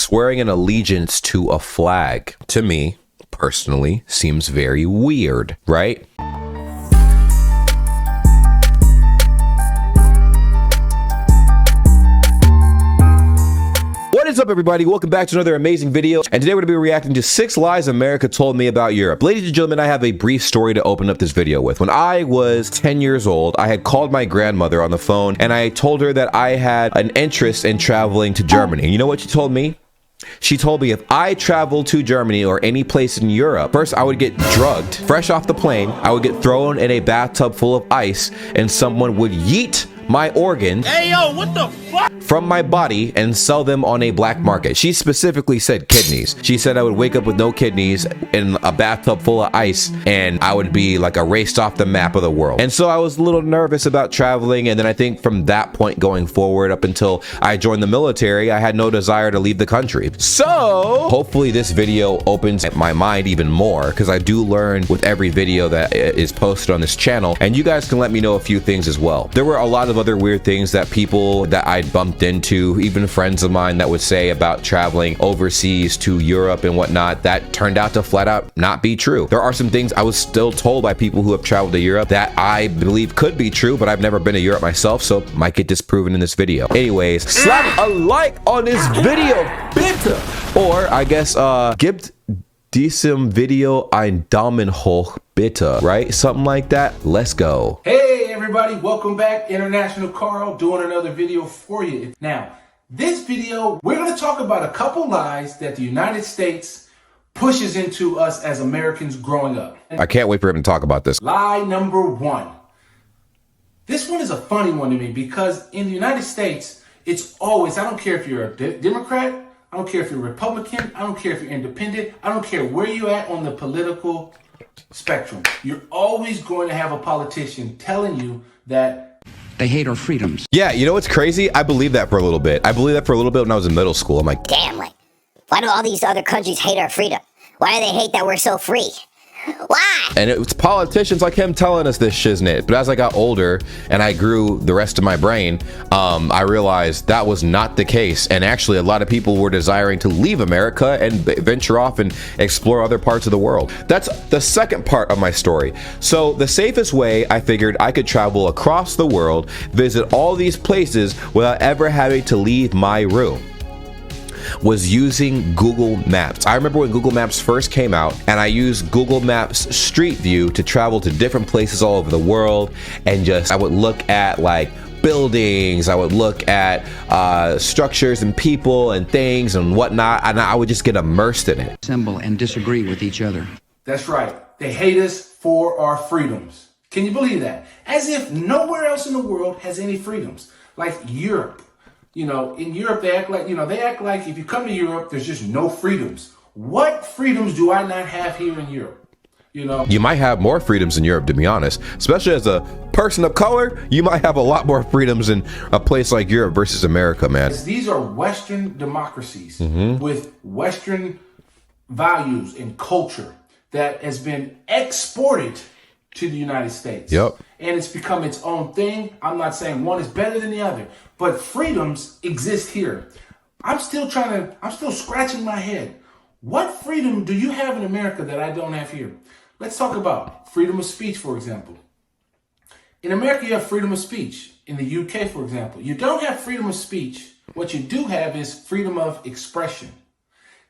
Swearing an allegiance to a flag, to me, personally, seems very weird, right? What is up, everybody? Welcome back to another amazing video. And today we're going to be reacting to 6 lies America told me about Europe. Ladies and gentlemen, I have a brief story to open up this video with. When I was 10 years old, I had called my grandmother on the phone and I told her that I had an interest in traveling to Germany. And you know what she told me? She told me if I traveled to Germany or any place in Europe, first I would get drugged. Fresh off the plane, I would get thrown in a bathtub full of ice and someone would yeet my organs from my body and sell them on a black market. She specifically said kidneys. She said I would wake up with no kidneys in a bathtub full of ice and I would be like erased off the map of the world. And so I was a little nervous about traveling, and then I think from that point going forward up until I joined the military, I had no desire to leave the country. So hopefully this video opens my mind even more, because I do learn with every video that is posted on this channel, and you guys can let me know a few things as well. There were a lot of other weird things that people that I'd bumped into, even friends of mine, that would say about traveling overseas to Europe and whatnot, that turned out to flat out not be true. There are some things I was still told by people who have traveled to Europe that I believe could be true, but I've never been to Europe myself, so might get disproven in this video. Anyways, slap a like on this video, bitte! Or I guess, gibt diesem Video ein Daumen hoch, bitte, right? Something like that. Let's go. Hey everybody, welcome back. International Carl doing another video for you. Now, this video, we're going to talk about a couple lies that the United States pushes into us as Americans growing up. I can't wait for him to talk about this. Lie number 1. This one is a funny one to me because in the United States, it's always, I don't care if you're a Democrat, I don't care if you're Republican, I don't care if you're independent, I don't care where you're at on the political spectrum. You're always going to have a politician telling you that they hate our freedoms. Yeah, you know what's crazy? I believed that for a little bit. I believed that for a little bit when I was in middle school. I'm like, damn, like, why do all these other countries hate our freedom? Why do they hate that we're so free? Why? And it's politicians like him telling us this shiznit. But as I got older and I grew the rest of my brain, I realized that was not the case. And actually, a lot of people were desiring to leave America and venture off and explore other parts of the world. That's the second part of my story. So the safest way, I figured I could travel across the world, visit all these places without ever having to leave my room, was using Google Maps. I remember when Google Maps first came out, and I used Google Maps Street View to travel to different places all over the world, and I would look at like buildings, I would look at structures and people and things and whatnot, and I would just get immersed in it. Assemble and disagree with each other. that's right, they hate us for our freedoms. Can you believe that? As if nowhere else in the world has any freedoms. Like Europe. You know, in Europe, they act like if you come to Europe, there's just no freedoms. What freedoms do I not have here in Europe? You know, you might have more freedoms in Europe, to be honest, especially as a person of color. You might have a lot more freedoms in a place like Europe versus America, man. These are Western democracies with Western values and culture that has been exported to the United States. Yep. And it's become its own thing. I'm not saying one is better than the other, but freedoms exist here. I'm still scratching my head. What freedom do you have in America that I don't have here? Let's talk about freedom of speech, for example. In America, you have freedom of speech. In the UK, for example, you don't have freedom of speech. What you do have is freedom of expression.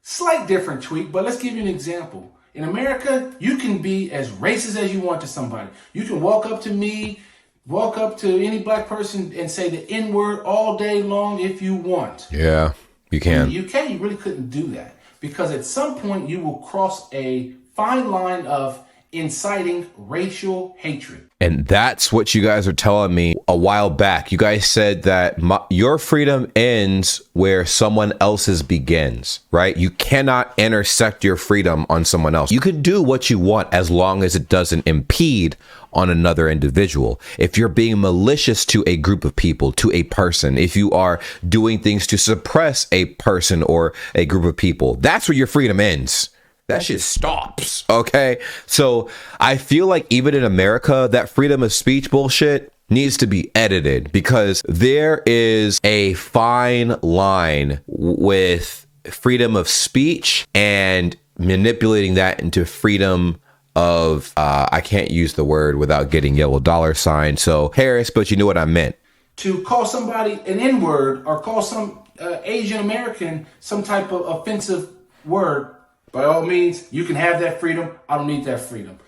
Slight different tweak, but let's give you an example. In America, you can be as racist as you want to somebody. You can walk up to me, walk up to any black person and say the N-word all day long if you want. Yeah, you can. In the UK, you really couldn't do that because at some point you will cross a fine line of inciting racial hatred. And that's what you guys are telling me a while back. You guys said that your freedom ends where someone else's begins, right? You cannot intersect your freedom on someone else. You can do what you want as long as it doesn't impede on another individual. If you're being malicious to a group of people, to a person, if you are doing things to suppress a person or a group of people, that's where your freedom ends. That shit stops. Okay. So I feel like even in America, that freedom of speech bullshit needs to be edited because there is a fine line with freedom of speech and manipulating that into freedom of, I can't use the word without getting yellow dollar sign. So Harris, but you know what I meant. To call somebody an N-word or call some Asian American some type of offensive word, by all means, you can have that freedom. I don't need that freedom.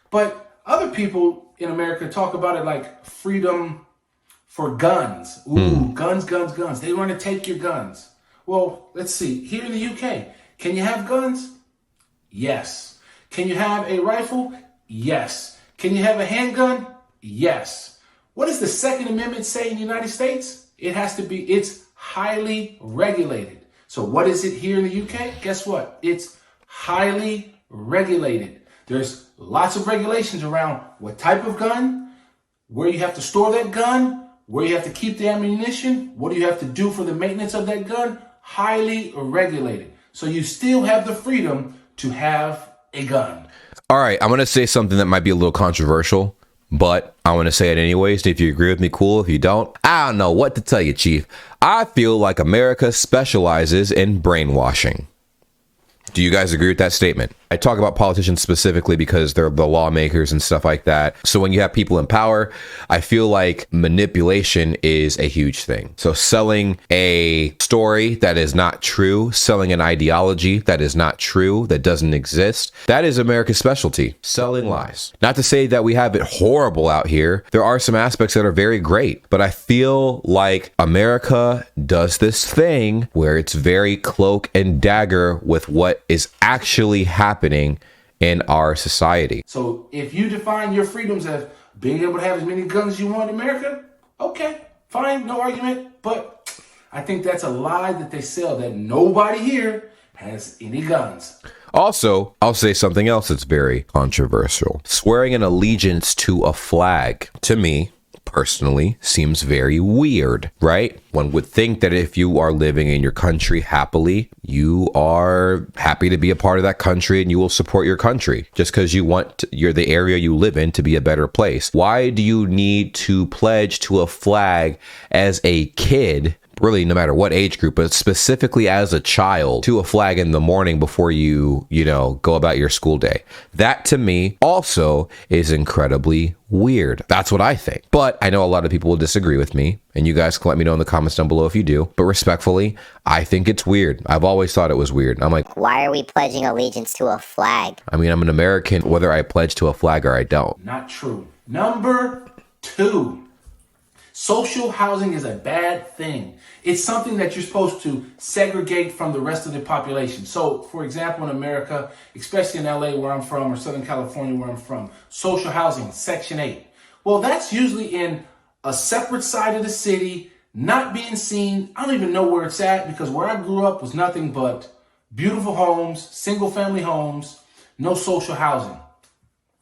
But other people in America talk about it like freedom for guns. Ooh, guns, guns, guns. They want to take your guns. Well, let's see. Here in the UK, can you have guns? Yes. Can you have a rifle? Yes. Can you have a handgun? Yes. What does the Second Amendment say in the United States? It's highly regulated. So what is it here in the UK? Guess what? It's highly regulated. There's lots of regulations around what type of gun, where you have to store that gun, where you have to keep the ammunition, what do you have to do for the maintenance of that gun? Highly regulated. So you still have the freedom to have a gun. All right, I'm going to say something that might be a little controversial, but I want to say it anyways. If you agree with me, cool. If you don't, I don't know what to tell you, Chief. I feel like America specializes in brainwashing. Do you guys agree with that statement? I talk about politicians specifically because they're the lawmakers and stuff like that. So when you have people in power, I feel like manipulation is a huge thing. So selling a story that is not true, selling an ideology that is not true, that doesn't exist, that is America's specialty, selling lies. Not to say that we have it horrible out here. There are some aspects that are very great, but I feel like America does this thing where it's very cloak and dagger with what is actually happening in our society. So if you define your freedoms as being able to have as many guns as you want in America, okay, fine, no argument. But I think that's a lie that they sell, that nobody here has any guns. Also, I'll say something else that's very controversial. Swearing an allegiance to a flag, to me, personally, seems very weird, right? One would think that if you are living in your country happily, you are happy to be a part of that country and you will support your country just because you want the area you live in to be a better place. Why do you need to pledge to a flag as a kid? Really, no matter what age group, but specifically as a child, to a flag in the morning before you go about your school day. That to me also is incredibly weird. That's what I think. But I know a lot of people will disagree with me, and you guys can let me know in the comments down below if you do. But respectfully, I think it's weird. I've always thought it was weird. I'm like, why are we pledging allegiance to a flag? I mean, I'm an American, whether I pledge to a flag or I don't. Not true. Number 2. Social housing is a bad thing. It's something that you're supposed to segregate from the rest of the population. So, for example, in America, especially in LA where I'm from, or Southern California where I'm from, social housing, Section 8. Well, that's usually in a separate side of the city, not being seen. I don't even know where it's at because where I grew up was nothing but beautiful homes, single family homes, no social housing.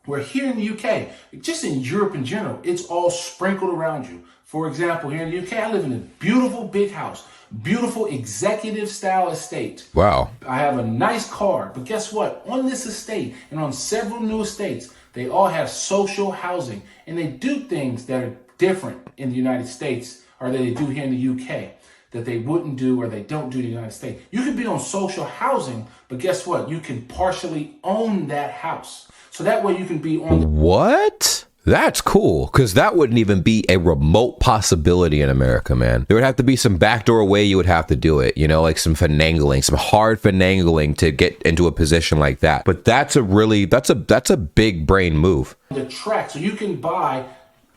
Where here in the UK, just in Europe in general, it's all sprinkled around you. For example, here in the UK, I live in a beautiful big house, beautiful executive style estate. Wow. I have a nice car, but guess what? On this estate and on several new estates, they all have social housing, and they do things that are different in the United States or that they do here in the UK that they wouldn't do or they don't do in the United States. You can be on social housing, but guess what? You can partially own that house. So that way you can be on... What? That's cool, because that wouldn't even be a remote possibility in America, man. There would have to be some backdoor way you would have to do it, like some finagling, some hard finagling to get into a position like that. But that's a big brain move. The track, so you can buy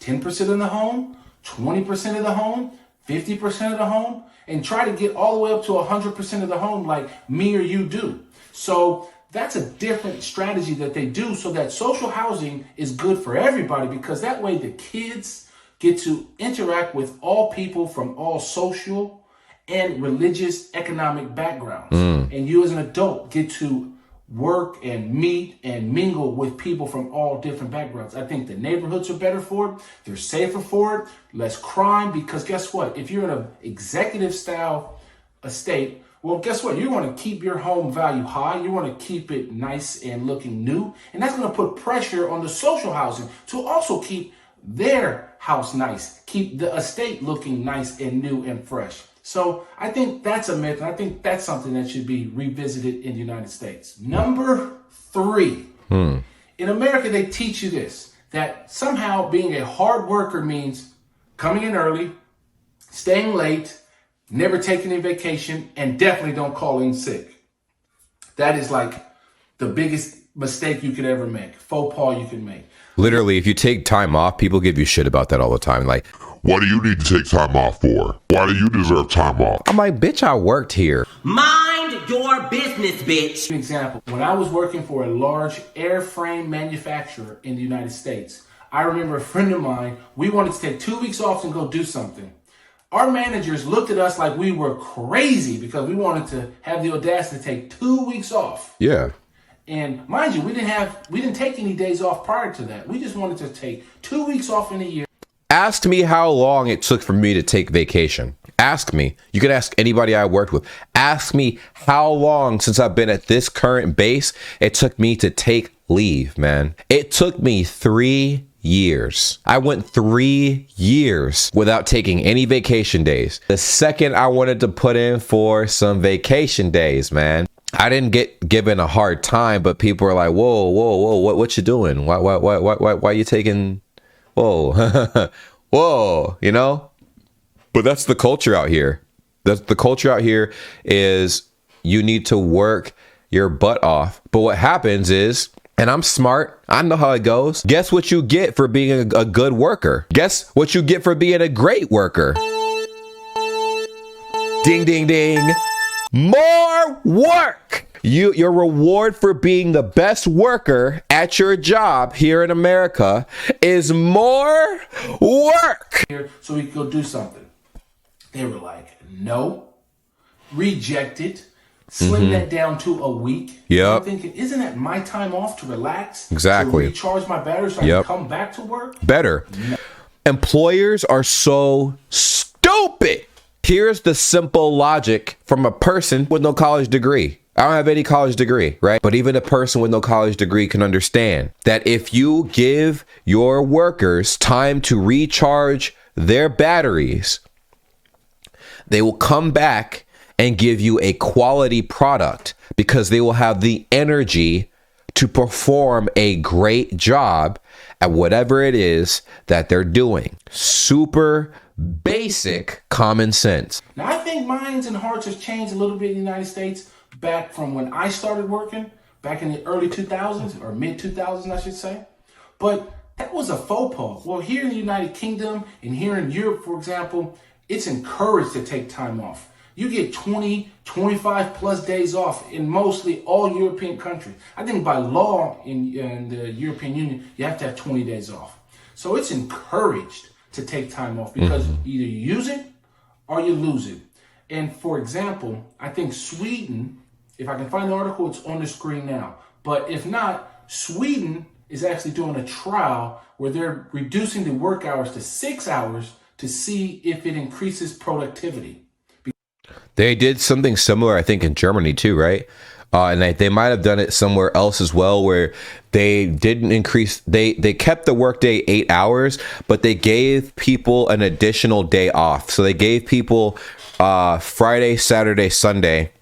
10% of the home, 20% of the home, 50% of the home, and try to get all the way up to 100% of the home like me or you do. So that's a different strategy that they do so that social housing is good for everybody, because that way the kids get to interact with all people from all social and religious economic backgrounds. And you as an adult get to work and meet and mingle with people from all different backgrounds. I think the neighborhoods are better for it. They're safer for it. Less crime, because guess what? If you're in an executive style estate, well, guess what? You want to keep your home value high. You want to keep it nice and looking new. And that's going to put pressure on the social housing to also keep their house nice, keep the estate looking nice and new and fresh. So I think that's a myth, and I think that's something that should be revisited in the United States. Number 3, in America, they teach you this, that somehow being a hard worker means coming in early, staying late, never taking a vacation, and definitely don't call in sick. That is like the biggest mistake you could ever make, faux pas you can make. Literally, if you take time off, people give you shit about that all the time. Like, what do you need to take time off for? Why do you deserve time off? I'm like, bitch, I worked here. Mind your business, bitch. An example, when I was working for a large airframe manufacturer in the United States, I remember a friend of mine, we wanted to take 2 weeks off and go do something. Our managers looked at us like we were crazy because we wanted to have the audacity to take 2 weeks off. Yeah. And mind you, we didn't take any days off prior to that. We just wanted to take 2 weeks off in a year. Ask me how long it took for me to take vacation. Ask me. You could ask anybody I worked with. Ask me how long since I've been at this current base it took me to take leave, man. It took me 3 years. I went 3 years without taking any vacation days. The second I wanted to put in for some vacation days, man, I didn't get given a hard time, but people were like, whoa, what you doing? Why you taking, whoa, whoa, you know? But that's the culture out here. The culture out here is you need to work your butt off. But what happens is, and I'm smart, I know how it goes. Guess what you get for being a good worker? Guess what you get for being a great worker? Ding, ding, ding. More work. Your reward for being the best worker at your job here in America is more work. So we could go do something. They were like, no, rejected, slim that down to a week. Yep. I'm thinking, isn't that my time off to relax? Exactly. To recharge my batteries so I can come back to work? Better. No. Employers are so stupid. Here's the simple logic from a person with no college degree. I don't have any college degree, right? But even a person with no college degree can understand that if you give your workers time to recharge their batteries, they will come back and give you a quality product because they will have the energy to perform a great job at whatever it is that they're doing. Super basic common sense. Now, I think minds and hearts have changed a little bit in the United States back from when I started working, back in the early 2000s or mid 2000s, I should say. But that was a faux pas. Well, here in the United Kingdom and here in Europe, for example, it's encouraged to take time off. You get 20, 25 plus days off in mostly all European countries. I think by law in the European Union, you have to have 20 days off. So it's encouraged to take time off because either you use it or you lose it. And for example, I think Sweden, if I can find the article, it's on the screen now. But if not, Sweden is actually doing a trial where they're reducing the work hours to 6 hours to see if it increases productivity. They did something similar, I think, in Germany too, right? And they might have done it somewhere else as well, where they didn't increase, they kept the workday 8 hours, but they gave people an additional day off. So they gave people Friday, Saturday, Sunday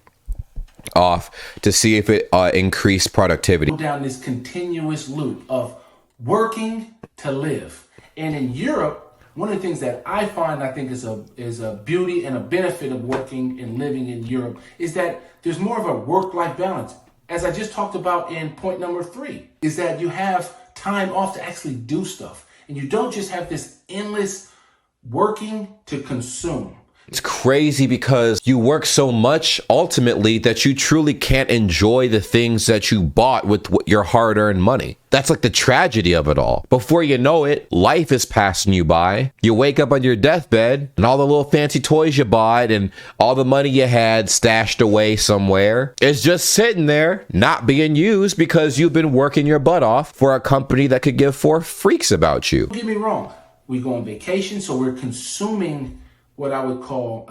off to see if it increased productivity. Down this continuous loop of working to live. And in Europe, one of the things that I find, I think is a beauty and a benefit of working and living in Europe is that there's more of a work-life balance. As I just talked about in point number 3, is that you have time off to actually do stuff. And you don't just have this endless working to consume. It's crazy because you work so much ultimately that you truly can't enjoy the things that you bought with your hard-earned money. That's like the tragedy of it all. Before you know it, life is passing you by. You wake up on your deathbed and all the little fancy toys you bought and all the money you had stashed away somewhere is just sitting there not being used because you've been working your butt off for a company that could give 4 freaks about you. Don't get me wrong. We go on vacation, so we're consuming what I would call,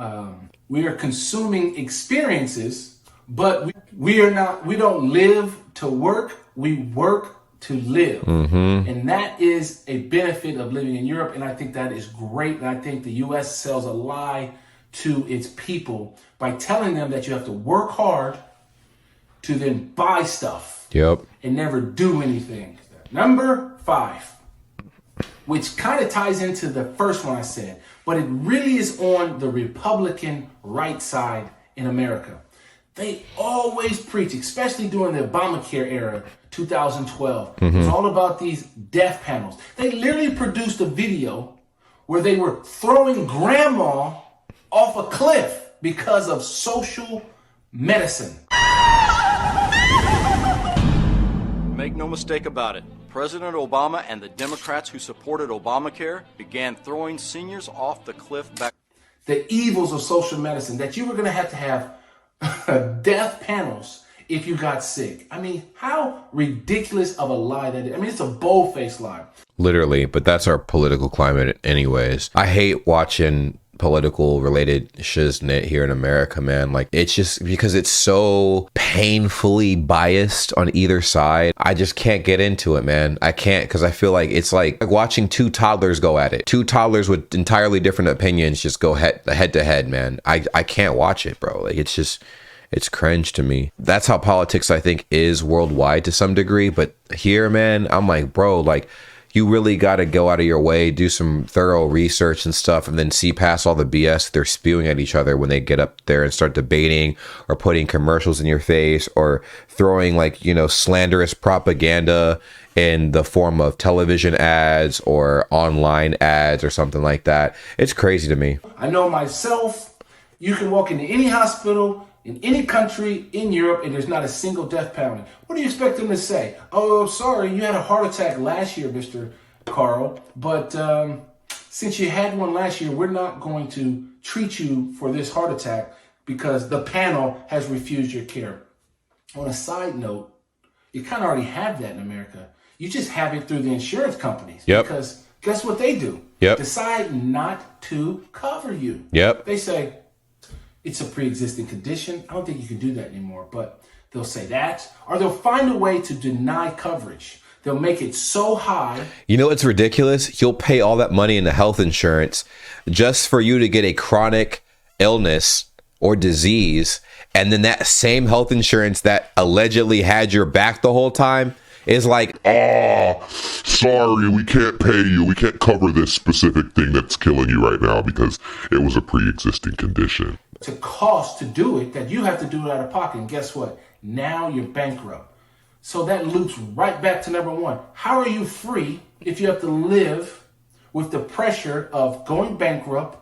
we are consuming experiences, but we don't live to work, we work to live. And that is a benefit of living in Europe, and I think that is great, and I think the US sells a lie to its people by telling them that you have to work hard to then buy stuff. Yep. And never do anything. Number 5, which kind of ties into the first one I said, but it really is on the Republican right side in America. They always preach, especially during the Obamacare era, 2012. It was all about these death panels. They literally produced a video where they were throwing grandma off a cliff because of social medicine. Make no mistake about it, President Obama and the Democrats who supported Obamacare began throwing seniors off the cliff back. The evils of social medicine, that you were going to have death panels if you got sick. I mean, how ridiculous of a lie that is. I mean, it's a bold-faced lie. Literally, but that's our political climate anyways. I hate watching political related shiznit here in America, man. Like, it's just because it's so painfully biased on either side. I just can't get into it, man. I can't, because I feel like it's like watching two toddlers go at it. Two toddlers with entirely different opinions just go head to head, man. I can't watch it, bro. Like, it's cringe to me. That's how politics, I think, is worldwide to some degree. But here, man, I'm like, bro, like, you really got to go out of your way, do some thorough research and stuff, and then see past all the BS they're spewing at each other when they get up there and start debating or putting commercials in your face or throwing, like, you know, slanderous propaganda in the form of television ads or online ads or something like that. It's crazy to me. I know myself, you can walk into any hospital in any country in Europe and there's not a single death penalty. What do you expect them to say? Oh, sorry, you had a heart attack last year, Mr. Carl, but since you had one last year, we're not going to treat you for this heart attack because the panel has refused your care. On a side note, you kind of already have that in America. You just have it through the insurance companies. Yep. Because guess what they do? Yep. Decide not to cover you. Yep. They say, it's a pre-existing condition. I don't think you can do that anymore, but they'll say that, or they'll find a way to deny coverage. They'll make it so high. You know what's ridiculous? You'll pay all that money into health insurance just for you to get a chronic illness or disease, and then that same health insurance that allegedly had your back the whole time is like, Sorry, we can't pay you. We can't cover this specific thing that's killing you right now because it was a pre-existing condition. It's a cost to do it that you have to do it out of pocket. And guess what? Now you're bankrupt. So that loops right back to number 1. How are you free if you have to live with the pressure of going bankrupt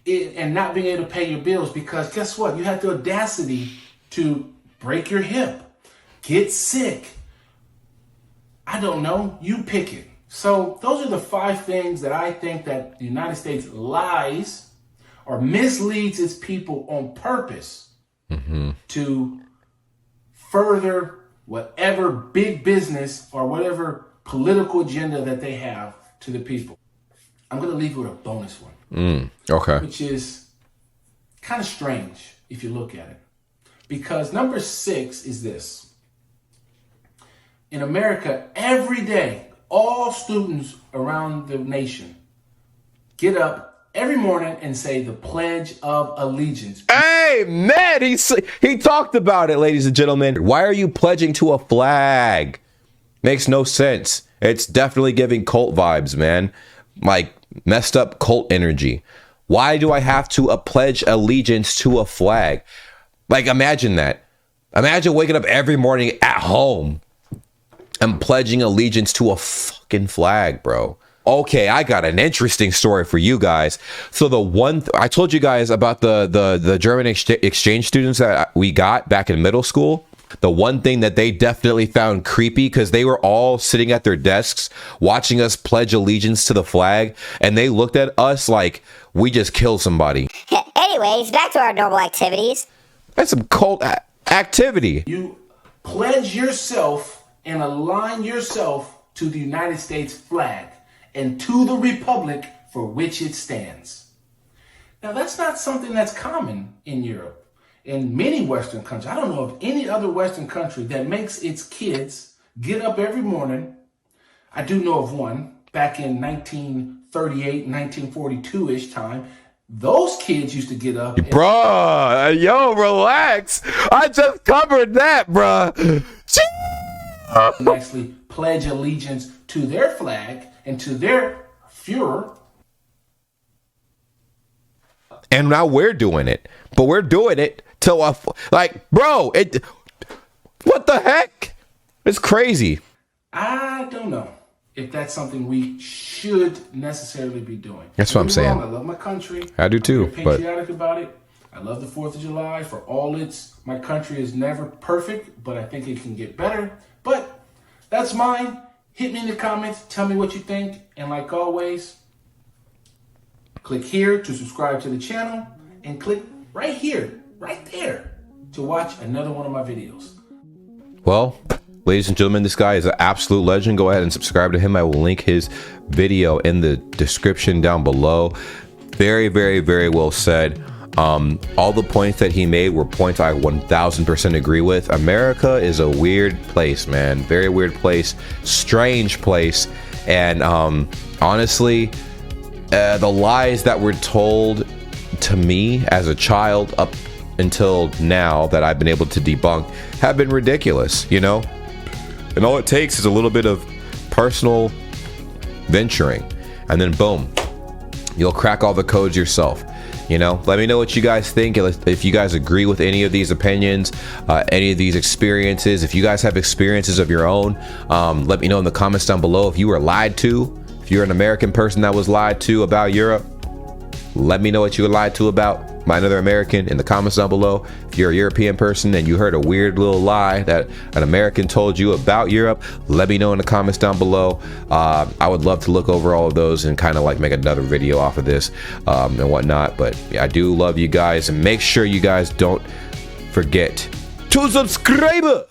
and not being able to pay your bills? Because guess what? You have the audacity to break your hip, get sick. I don't know. You pick it. So those are the 5 things that I think that the United States lies or misleads its people on purpose to further whatever big business or whatever political agenda that they have to the people. I'm going to leave you with a bonus one. Okay. Which is kind of strange if you look at it. Because number 6 is this. In America, every day, all students around the nation get up every morning and say the Pledge of Allegiance. Hey, man, he talked about it, ladies and gentlemen. Why are you pledging to a flag? Makes no sense. It's definitely giving cult vibes, man. Like messed up cult energy. Why do I have to pledge allegiance to a flag? Like, imagine that. Imagine waking up every morning at home and pledging allegiance to a fucking flag, bro. Okay, I got an interesting story for you guys. So I told you guys about the German exchange students that we got back in middle school. The one thing that they definitely found creepy, because they were all sitting at their desks watching us pledge allegiance to the flag, and they looked at us like we just killed somebody. Anyways, back to our normal activities. That's some cult activity. You pledge yourself and align yourself to the United States flag and to the republic for which it stands. Now, that's not something that's common in Europe. In many Western countries, I don't know of any other Western country that makes its kids get up every morning. I do know of one back in 1938, 1942-ish time. Those kids used to get up and Bruh, yo, relax. I just covered that, bruh. actually pledge allegiance to their flag and to their Führer. And now we're doing it. But we're doing it to like, bro, what the heck? It's crazy. I don't know if that's something we should necessarily be doing. That's what I'm saying. I love my country. I do too. I'm patriotic about it. I love the 4th of July for all its. My country is never perfect, but I think it can get better. But that's mine. Hit me in the comments. Tell me what you think. And like always, click here to subscribe to the channel. And click right here, right there, to watch another one of my videos. Well, ladies and gentlemen, this guy is an absolute legend. Go ahead and subscribe to him. I will link his video in the description down below. Very, very, very well said. All the points that he made were points I 1000% agree with. America is a weird place, man. Very weird place. Strange place. And honestly, the lies that were told to me as a child up until now that I've been able to debunk have been ridiculous, you know? And all it takes is a little bit of personal venturing, and then boom, you'll crack all the codes yourself. You know, let me know what you guys think. If you guys agree with any of these opinions, any of these experiences, if you guys have experiences of your own, let me know in the comments down below. If you were lied to, if you're an American person that was lied to about Europe, let me know what you were lied to about by another American in the comments down below. If you're a European person and you heard a weird little lie that an American told you about Europe, let me know in the comments down below. I would love to look over all of those and kind of like make another video off of this and whatnot. But yeah, I do love you guys, and make sure you guys don't forget to subscribe.